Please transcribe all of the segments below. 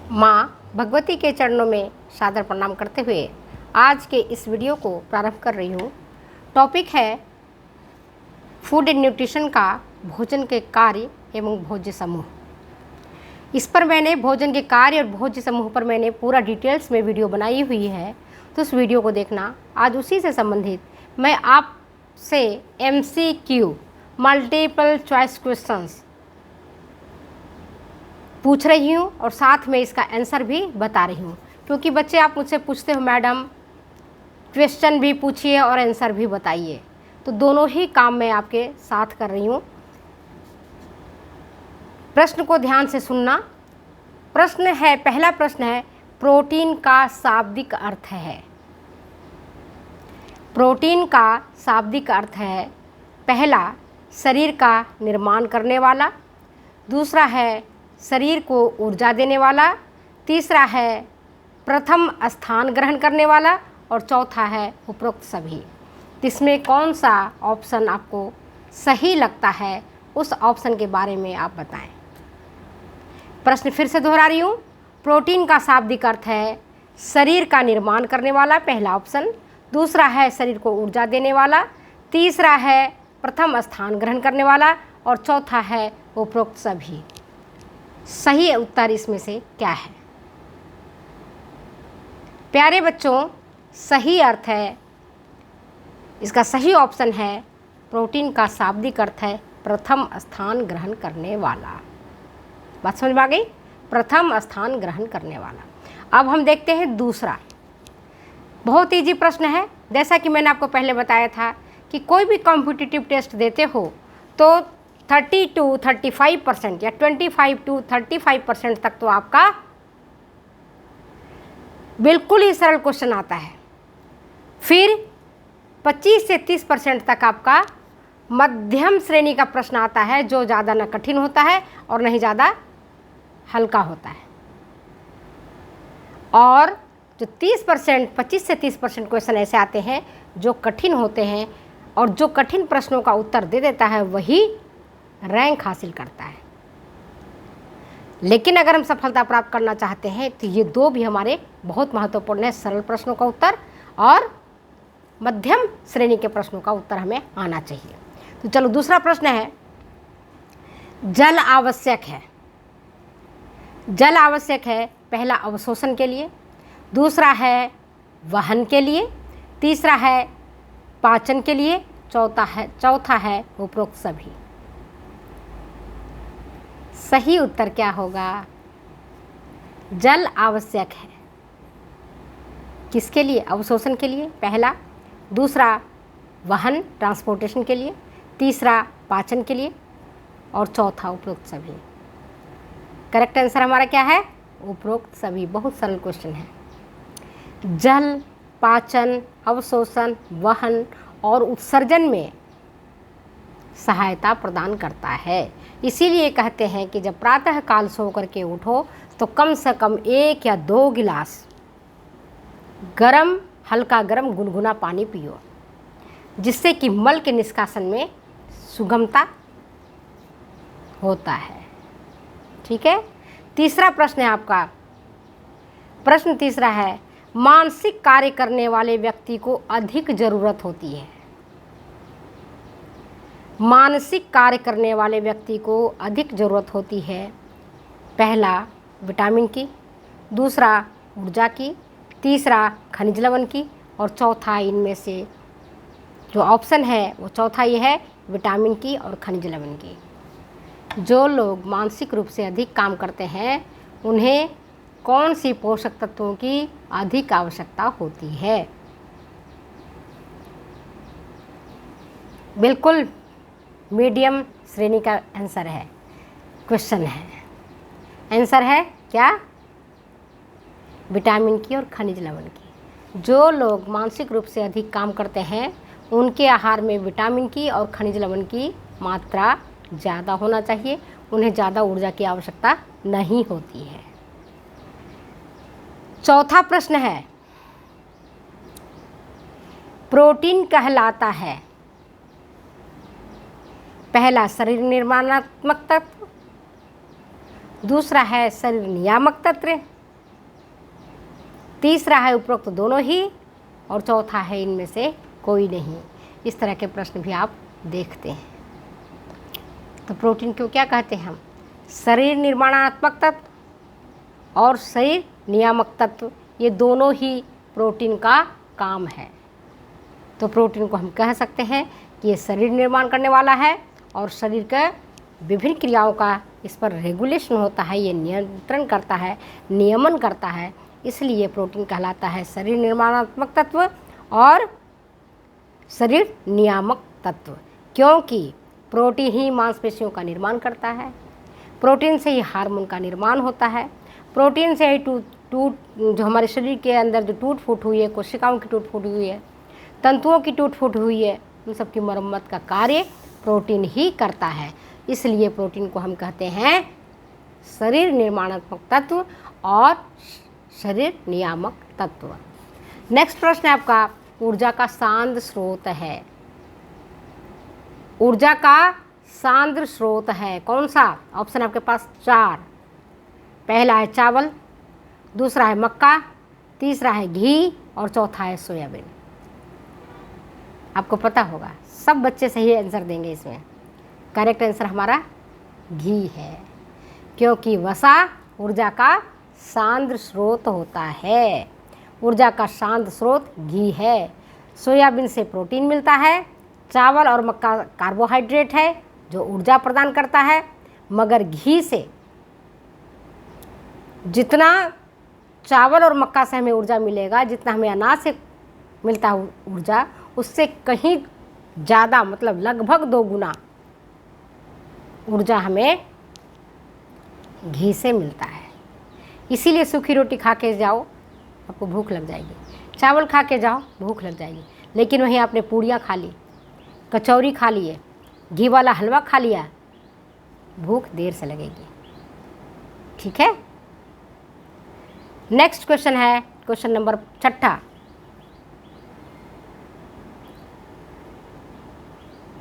माँ भगवती के चरणों में सादर प्रणाम करते हुए आज के इस वीडियो को प्रारंभ कर रही हूँ। टॉपिक है फूड एंड न्यूट्रिशन का भोजन के कार्य एवं भोज्य समूह। इस पर मैंने भोजन के कार्य और भोज्य समूह पर मैंने पूरा डिटेल्स में वीडियो बनाई हुई है, तो उस वीडियो को देखना। आज उसी से संबंधित मैं आपसे MCQ मल्टीपल चॉइस क्वेश्चंस पूछ रही हूँ और साथ में इसका आंसर भी बता रही हूँ, क्योंकि बच्चे आप मुझसे पूछते हो मैडम क्वेश्चन भी पूछिए और आंसर भी बताइए, तो दोनों ही काम मैं आपके साथ कर रही हूँ। प्रश्न को ध्यान से सुनना। प्रश्न है, पहला प्रश्न है, प्रोटीन का शाब्दिक अर्थ है। प्रोटीन का शाब्दिक अर्थ है, पहला शरीर का निर्माण करने वाला, दूसरा है शरीर को ऊर्जा देने वाला, तीसरा है प्रथम स्थान ग्रहण करने वाला और चौथा है उपरोक्त सभी। इसमें कौन सा ऑप्शन आपको सही लगता है, उस ऑप्शन के बारे में आप बताएं। प्रश्न फिर से दोहरा रही हूँ। प्रोटीन का शाब्दिक अर्थ है शरीर का निर्माण करने वाला, पहला ऑप्शन, दूसरा है शरीर को ऊर्जा देने वाला, तीसरा है प्रथम स्थान ग्रहण करने वाला और चौथा है उपरोक्त सभी। सही उत्तर इसमें से क्या है? प्यारे बच्चों, सही अर्थ है, इसका सही ऑप्शन है प्रोटीन का शाब्दिक अर्थ है प्रथम स्थान ग्रहण करने वाला। बात समझ में आ गई? प्रथम स्थान ग्रहण करने वाला। अब हम देखते हैं दूसरा। बहुत इजी प्रश्न है। जैसा कि मैंने आपको पहले बताया था कि कोई भी कॉम्पिटिटिव टेस्ट देते हो तो 30 to 35% या 25 to 35% तक तो आपका बिल्कुल ही सरल क्वेश्चन आता है। फिर 25 से 30% तक आपका मध्यम श्रेणी का प्रश्न आता है, जो ज़्यादा न कठिन होता है और नहीं ज़्यादा हल्का होता है। और जो 30%, 25 से 30% क्वेश्चन ऐसे आते हैं जो कठिन होते हैं, और जो कठिन प्रश्नों का उत्तर दे देता है वही रैंक हासिल करता है। लेकिन अगर हम सफलता प्राप्त करना चाहते हैं तो ये दो भी हमारे बहुत महत्वपूर्ण है। सरल प्रश्नों का उत्तर और मध्यम श्रेणी के प्रश्नों का उत्तर हमें आना चाहिए। तो चलो दूसरा प्रश्न है, जल आवश्यक है। जल आवश्यक है, पहला अवशोषण के लिए, दूसरा है वहन के लिए, तीसरा है पाचन के लिए, चौथा है उपरोक्त सभी। सही उत्तर क्या होगा? जल आवश्यक है किसके लिए? अवशोषण के लिए पहला, दूसरा वहन ट्रांसपोर्टेशन के लिए, तीसरा पाचन के लिए और चौथा उपरोक्त सभी। करेक्ट आंसर हमारा क्या है? उपरोक्त सभी। बहुत सरल क्वेश्चन है। जल पाचन, अवशोषण, वहन और उत्सर्जन में सहायता प्रदान करता है। इसीलिए कहते हैं कि जब प्रातः काल सो करके उठो तो कम से कम 1 या 2 गिलास गरम, हल्का गरम गुनगुना पानी पियो, जिससे कि मल के निष्कासन में सुगमता होता है। ठीक है। तीसरा प्रश्न है आपका। प्रश्न तीसरा है, मानसिक कार्य करने वाले व्यक्ति को अधिक जरूरत होती है। मानसिक कार्य करने वाले व्यक्ति को अधिक जरूरत होती है, पहला विटामिन की, दूसरा ऊर्जा की, तीसरा खनिज लवण की और चौथा इनमें से जो ऑप्शन है वो चौथा ये है, विटामिन की और खनिज लवण की। जो लोग मानसिक रूप से अधिक काम करते हैं उन्हें कौन सी पोषक तत्वों की अधिक आवश्यकता होती है? बिल्कुल मीडियम श्रेणी का आंसर है, क्वेश्चन है। आंसर है क्या? विटामिन की और खनिज लवण की। जो लोग मानसिक रूप से अधिक काम करते हैं उनके आहार में विटामिन की और खनिज लवण की मात्रा ज़्यादा होना चाहिए, उन्हें ज़्यादा ऊर्जा की आवश्यकता नहीं होती है। चौथा प्रश्न है, प्रोटीन कहलाता है, पहला शरीर निर्माणात्मक तत्व, दूसरा है शरीर नियामक तत्व, तीसरा है उपरोक्त दोनों ही, और चौथा है इनमें से कोई नहीं। इस तरह के प्रश्न भी आप देखते हैं। तो प्रोटीन को क्या कहते हैं हम? शरीर निर्माणात्मक तत्व और शरीर नियामक तत्व, ये दोनों ही प्रोटीन का काम है। तो प्रोटीन को हम कह सकते हैं कि ये शरीर निर्माण करने वाला है और शरीर के विभिन्न क्रियाओं का इस पर रेगुलेशन होता है, ये नियंत्रण करता है, नियमन करता है। इसलिए प्रोटीन कहलाता है शरीर निर्माणात्मक तत्व और शरीर नियामक तत्व, क्योंकि प्रोटीन ही मांसपेशियों का निर्माण करता है, प्रोटीन से ही हार्मोन का निर्माण होता है, प्रोटीन से ही जो हमारे शरीर के अंदर जो टूट फूट हुई है, कोशिकाओं की टूट फूट हुई है, तंतुओं की टूट फूट हुई है, उन सब की मरम्मत का कार्य प्रोटीन ही करता है। इसलिए प्रोटीन को हम कहते हैं शरीर निर्माणात्मक तत्व और शरीर नियामक तत्व। नेक्स्ट प्रश्न है आपका, ऊर्जा का सांद्र स्रोत है। ऊर्जा का सांद्र स्रोत है कौन सा? ऑप्शन आपके पास 4। पहला है चावल, दूसरा है मक्का, तीसरा है घी और चौथा है सोयाबीन। आपको पता होगा, सब बच्चे सही आंसर देंगे इसमें। करेक्ट आंसर हमारा घी है, क्योंकि वसा ऊर्जा का सांद्र स्रोत होता है। ऊर्जा का सांद्र स्रोत घी है। सोयाबीन से प्रोटीन मिलता है, चावल और मक्का कार्बोहाइड्रेट है जो ऊर्जा प्रदान करता है, मगर घी से जितना चावल और मक्का से हमें ऊर्जा मिलेगा, जितना हमें अनाज से मिलता है ऊर्जा, उससे कहीं ज़्यादा, मतलब लगभग 2 गुना ऊर्जा हमें घी से मिलता है। इसीलिए सूखी रोटी खा के जाओ, आपको भूख लग जाएगी। चावल खा के जाओ, भूख लग जाएगी। लेकिन वहीं आपने पूड़ियाँ खा ली, कचौरी खा लिए, घी वाला हलवा खा लिया, भूख देर से लगेगी। ठीक है। नेक्स्ट क्वेश्चन है क्वेश्चन नंबर 6।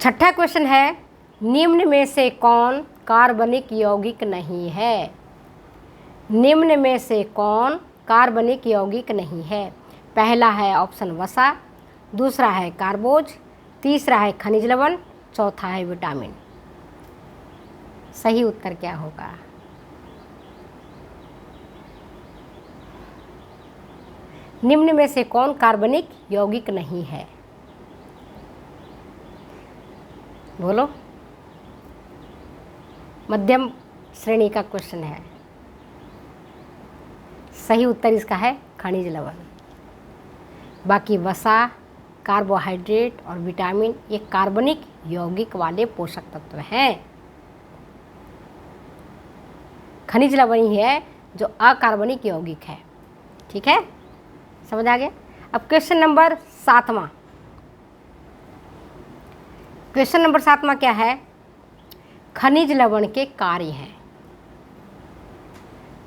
छठा क्वेश्चन है, निम्न में से कौन कार्बनिक यौगिक नहीं है? निम्न में से कौन कार्बनिक यौगिक नहीं है? पहला है ऑप्शन वसा, दूसरा है कार्बोज, तीसरा है खनिज लवण, चौथा है विटामिन। सही उत्तर क्या होगा? निम्न में से कौन कार्बनिक यौगिक नहीं है? बोलो। मध्यम श्रेणी का क्वेश्चन है। सही उत्तर इसका है खनिज लवण। बाकी वसा, कार्बोहाइड्रेट और विटामिन ये कार्बनिक यौगिक वाले पोषक तत्व हैं। खनिज लवण ही है जो अकार्बनिक यौगिक है। ठीक है, समझ आ गया। अब क्वेश्चन नंबर 7वां। क्वेश्चन नंबर 7वां क्या है? खनिज लवण के कार्य हैं।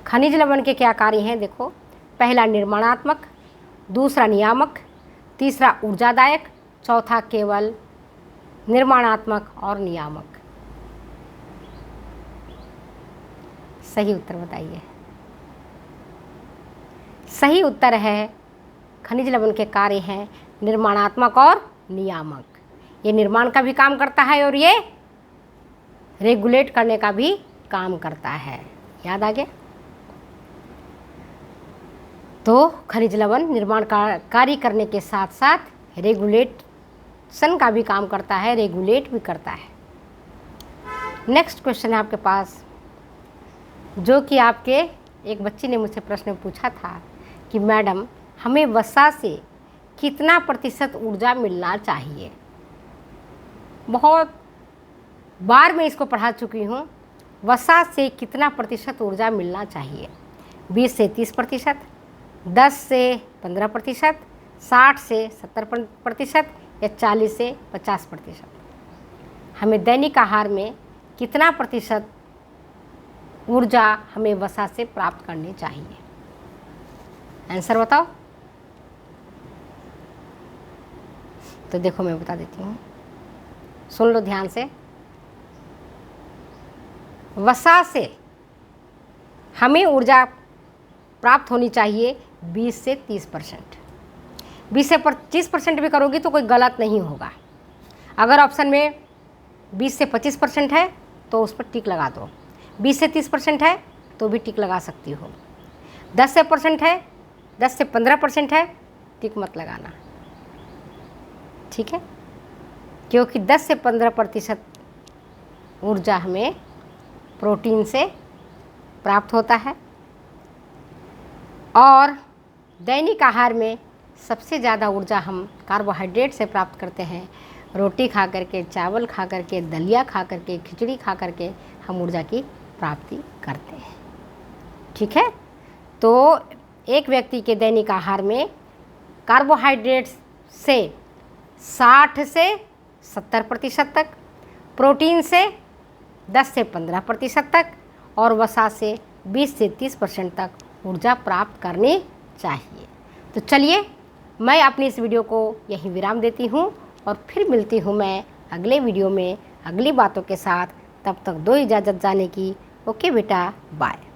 खनिज लवण के क्या कार्य हैं? देखो, पहला निर्माणात्मक, दूसरा नियामक, तीसरा ऊर्जादायक, चौथा केवल निर्माणात्मक और नियामक। सही उत्तर बताइए। सही उत्तर है खनिज लवण के कार्य हैं निर्माणात्मक और नियामक। ये निर्माण का भी काम करता है और ये रेगुलेट करने का भी काम करता है। याद आ गया? तो खनिज लवण निर्माण का कार्य करने के साथ साथ रेगुलेशन का भी काम करता है, रेगुलेट भी करता है। नेक्स्ट क्वेश्चन है आपके पास, जो कि आपके एक बच्ची ने मुझसे प्रश्न पूछा था कि मैडम हमें वसा से कितना प्रतिशत ऊर्जा मिलना चाहिए। बहुत बार मैं इसको पढ़ा चुकी हूँ। वसा से कितना प्रतिशत ऊर्जा मिलना चाहिए? 20 से 30%, 10 से 15%, 60 से 70% या 40 से 50%। हमें दैनिक आहार में कितना प्रतिशत ऊर्जा हमें वसा से प्राप्त करनी चाहिए? आंसर बताओ। तो देखो मैं बता देती हूँ, सुन लो ध्यान से। वसा से हमें ऊर्जा प्राप्त होनी चाहिए 20 से 30%। 20 से 25% भी करोगी तो कोई गलत नहीं होगा। अगर ऑप्शन में 20 से 25% है तो उस पर टिक लगा दो, 20 से 30% है तो भी टिक लगा सकती हो, 10 से % है, 10 से 15% है, टिक मत लगाना, ठीक है? क्योंकि 10 से 15% ऊर्जा हमें प्रोटीन से प्राप्त होता है और दैनिक आहार में सबसे ज़्यादा ऊर्जा हम कार्बोहाइड्रेट से प्राप्त करते हैं। रोटी खा करके, चावल खा करके, दलिया खा करके, खिचड़ी खा करके हम ऊर्जा की प्राप्ति करते हैं, ठीक है? तो एक व्यक्ति के दैनिक आहार में कार्बोहाइड्रेट से 60 से 70% तक, प्रोटीन से 10 से 15% तक और वसा से 20 से 30% तक ऊर्जा प्राप्त करनी चाहिए। तो चलिए मैं अपनी इस वीडियो को यहीं विराम देती हूँ और फिर मिलती हूँ मैं अगले वीडियो में अगली बातों के साथ। तब तक दो इजाज़त जाने की। ओके बेटा, बाय।